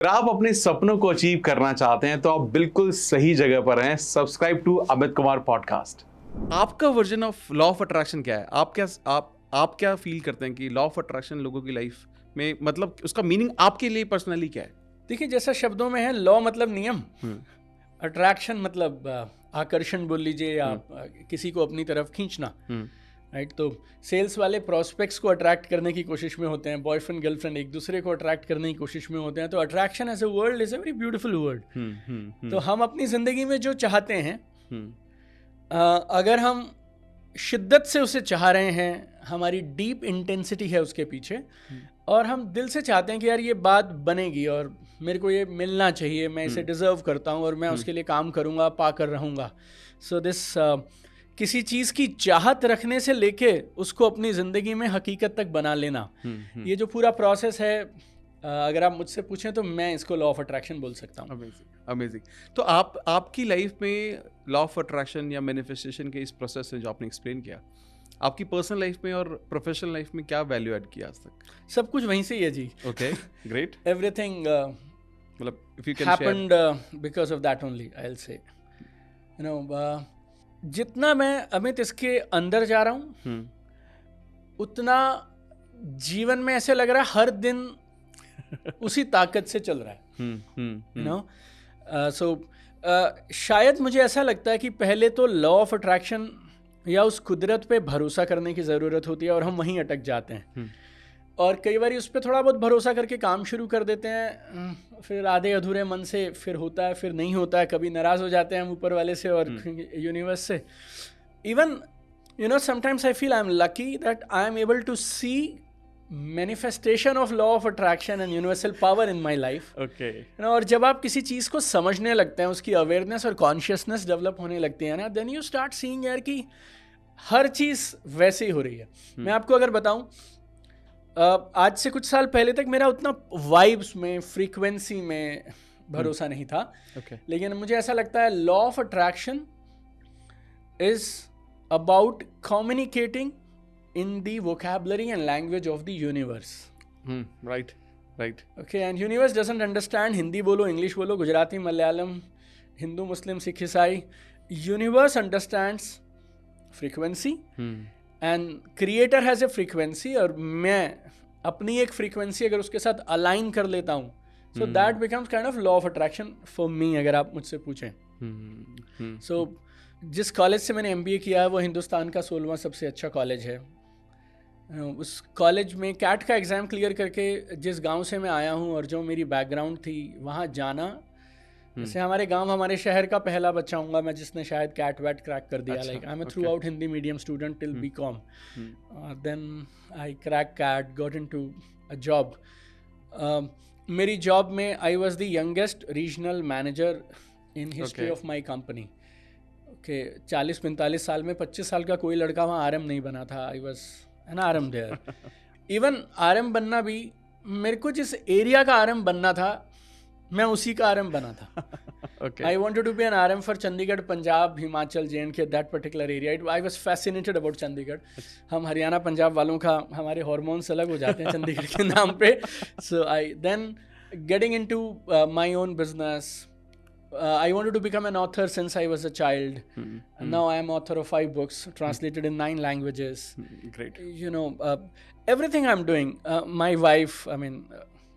अगर आप अपने सपनों को अचीव करना चाहते हैं तो आप बिल्कुल सही जगह पर हैं। Subscribe to Amit Kumar podcast. आपका version of law of attraction क्या है? आप क्या फील करते हैं कि लॉ ऑफ अट्रैक्शन लोगों की लाइफ में, मतलब उसका मीनिंग आपके लिए पर्सनली क्या है? देखिए, जैसा शब्दों में है, लॉ मतलब नियम, अट्रैक्शन मतलब आकर्षण बोल लीजिए, या किसी को अपनी तरफ खींचना, राइट। तो सेल्स वाले प्रोस्पेक्ट्स को अट्रैक्ट करने की कोशिश में होते हैं, बॉयफ्रेंड गर्लफ्रेंड एक दूसरे को अट्रैक्ट करने की कोशिश में होते हैं। तो attraction as a word is a very beautiful word. तो हम अपनी ज़िंदगी में जो चाहते हैं, अगर हम शिद्दत से उसे चाह रहे हैं, हमारी डीप इंटेंसिटी है उसके पीछे, और हम दिल से चाहते हैं कि यार ये बात बनेगी और मेरे को ये मिलना चाहिए, मैं इसे डिज़र्व करता हूँ और मैं उसके लिए काम करूँगा, पा कर रहूँगा। सो दिस किसी चीज़ की चाहत रखने से लेके उसको अपनी ज़िंदगी में हकीकत तक बना लेना, ये जो पूरा प्रोसेस है, अगर आप मुझसे पूछें तो मैं इसको लॉ ऑफ अट्रैक्शन बोल सकता हूँ। अमेजिंग। तो आपकी लाइफ में लॉ ऑफ अट्रैक्शन या मैनिफेस्टेशन के इस प्रोसेस में जो आपने एक्सप्लेन किया, आपकी पर्सनल लाइफ में और प्रोफेशनल लाइफ में क्या वैल्यू ऐड किया आज तक? सब कुछ वहीं से ही है जी। Okay, great. एवरीथिंग मतलब if you can happened because of that only, I will say. You know, जितना मैं अमित इसके अंदर जा रहा हूँ, उतना जीवन में ऐसे लग रहा है हर दिन उसी ताकत से चल रहा है। यू नो, सो शायद मुझे ऐसा लगता है कि पहले तो लॉ ऑफ अट्रैक्शन या उस कुदरत पे भरोसा करने की ज़रूरत होती है और हम वहीं अटक जाते हैं। और कई बार उस पर थोड़ा बहुत भरोसा करके काम शुरू कर देते हैं, फिर आधे अधूरे मन से फिर होता है, फिर नहीं होता है, कभी नाराज़ हो जाते हैं हम ऊपर वाले से और यूनिवर्स से। Even you know, sometimes I feel I am lucky that I am able to see manifestation of law of attraction and universal power in my life. Okay. और जब आप किसी चीज़ को समझने लगते हैं, उसकी अवेयरनेस और कॉन्शियसनेस डेवलप होने लगती है ना, देन यू स्टार्ट सीइंग यार कि हर चीज़ वैसे ही हो रही है। मैं आपको अगर बताऊं, आज से कुछ साल पहले तक मेरा उतना वाइब्स में, फ्रीक्वेंसी में भरोसा नहीं था। लेकिन मुझे ऐसा लगता है law of attraction is about communicating in the vocabulary and language of the universe. Right. Okay, and universe doesn't understand Hindi bolo, English bolo, Gujarati, Malayalam, Hindu, Muslim, Sikh, Isai. Universe understands frequency and creator has a frequency, और मैं अपनी एक frequency अगर उसके साथ align कर लेता हूँ, so that becomes kind of law of attraction for me, अगर आप मुझसे पूछें। So जिस कॉलेज से मैंने MBA किया है वो हिंदुस्तान का 16वां सबसे अच्छा कॉलेज है। उस कॉलेज में कैट का एग्ज़ाम क्लियर करके जिस गांव से मैं आया हूं और जो मेरी बैकग्राउंड थी, वहां जाना, जैसे हमारे गांव हमारे शहर का पहला बच्चा हूँगा मैं जिसने शायद कैट वैट क्रैक कर दिया। Like I am throughout Hindi medium student till BCom, then I crack CAT, got into a job. मेरी जॉब में I was the youngest regional manager in history of my company. Okay, 40-45 साल में 25 साल का कोई लड़का वहाँ RM नहीं बना था। I was an RM there. इवन RM बनना भी, मेरे को जिस एरिया का RM बनना था मैं उसी का RM बना था। I wanted to be an RM for Chandigarh, Punjab, Himachal, JNK, that particular area. I was fascinated about Chandigarh. हम हरियाणा पंजाब वालों का, हमारे हॉर्मोन्स अलग हो जाते हैं चंडीगढ़ के नाम पे। So I then getting into my own business. I wanted to become an author since I was a child. And now I am author of 5 books translated in 9 languages. Great. You know, everything I'm doing. My wife, I mean,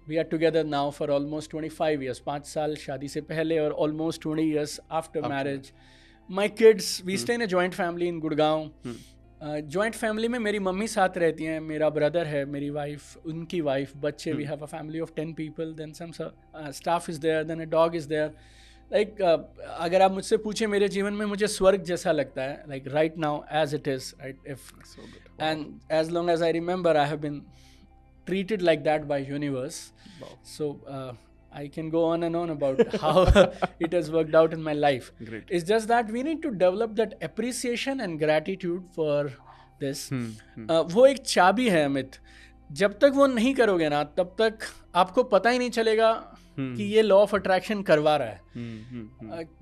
we are together now for almost 25 years. 5 साल शादी से पहले और almost 20 years after marriage. My kids, we stay in a joint family in Gurgaon. Joint family में मेरी mummy साथ रहती हैं, मेरा ब्रदर है, मेरी वाइफ, उनकी वाइफ, बच्चे। We have a family of 10 people. Then some staff is there. Then a dog is there. Like अगर आप मुझसे पूछें मेरे जीवन में मुझे स्वर्ग जैसा लगता है, like right now as it is, right, if and as long as I remember I have been treated like that by universe. So I can go on and on about how it has worked out in my life. Great. It's just that we need to develop that appreciation and gratitude for this. वो एक चाबी है अमित, जब तक वो नहीं करोगे ना तब तक आपको पता ही नहीं चलेगा कि ये लॉ ऑफ अट्रैक्शन करवा रहा है।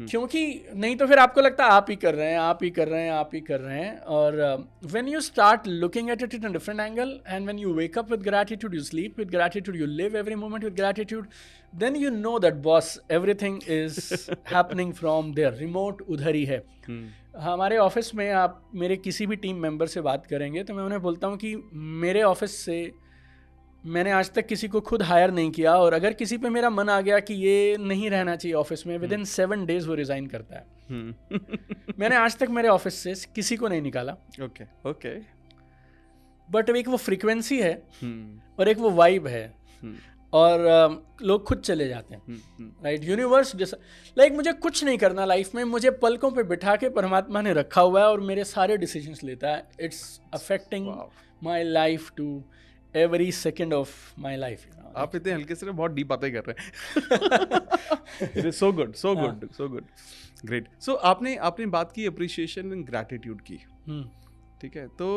क्योंकि नहीं तो फिर आपको लगता है आप ही कर रहे हैं, आप ही कर रहे हैं, आप ही कर रहे हैं। और when you start looking at it in a different angle and when you wake up with gratitude, you sleep with gratitude, you live every moment with gratitude, then you know that boss everything is happening from there, remote उधर ही है। हमारे office में आप मेरे किसी भी team member से बात करेंगे तो मैं उन्हें बोलता हूँ कि मेरे ऑफिस से मैंने आज तक किसी को खुद हायर नहीं किया, और अगर किसी पे मेरा मन आ गया कि ये नहीं रहना चाहिए ऑफिस में, विद इन 7 days वो रिज़ाइन करता है। मैंने आज तक मेरे ऑफिस से किसी को नहीं निकाला। ओके बट एक वो फ्रीक्वेंसी है और एक वो वाइब है, और लोग खुद चले जाते हैं, राइट। यूनिवर्स जैसा, लाइक मुझे कुछ नहीं करना लाइफ में, मुझे पलकों पे बिठा के परमात्मा ने रखा हुआ है और मेरे सारे डिसीजंस लेता है। It's affecting my life to every second of my life. आप इतने हल्के से बहुत डीप बातें कर रहे हैं। It is so good, so good, so good, great. So आपने बात की अप्रिशिएशन एंड ग्रैटिट्यूड की, ठीक है। तो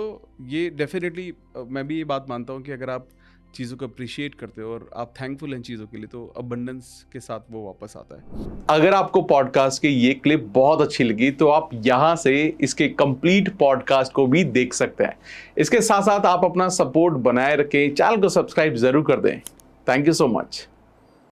ये डेफिनेटली मैं भी ये बात मानता हूँ कि अगर आप चीज़ों को अप्रिशिएट करते हो और आप थैंकफुल हैं चीज़ों के लिए, तो अबंडेंस के साथ वो वापस आता है। अगर आपको पॉडकास्ट की ये क्लिप बहुत अच्छी लगी तो आप यहाँ से इसके कंप्लीट पॉडकास्ट को भी देख सकते हैं। इसके साथ साथ आप अपना सपोर्ट बनाए रखें, चैनल को सब्सक्राइब जरूर कर दें। Thank you so much.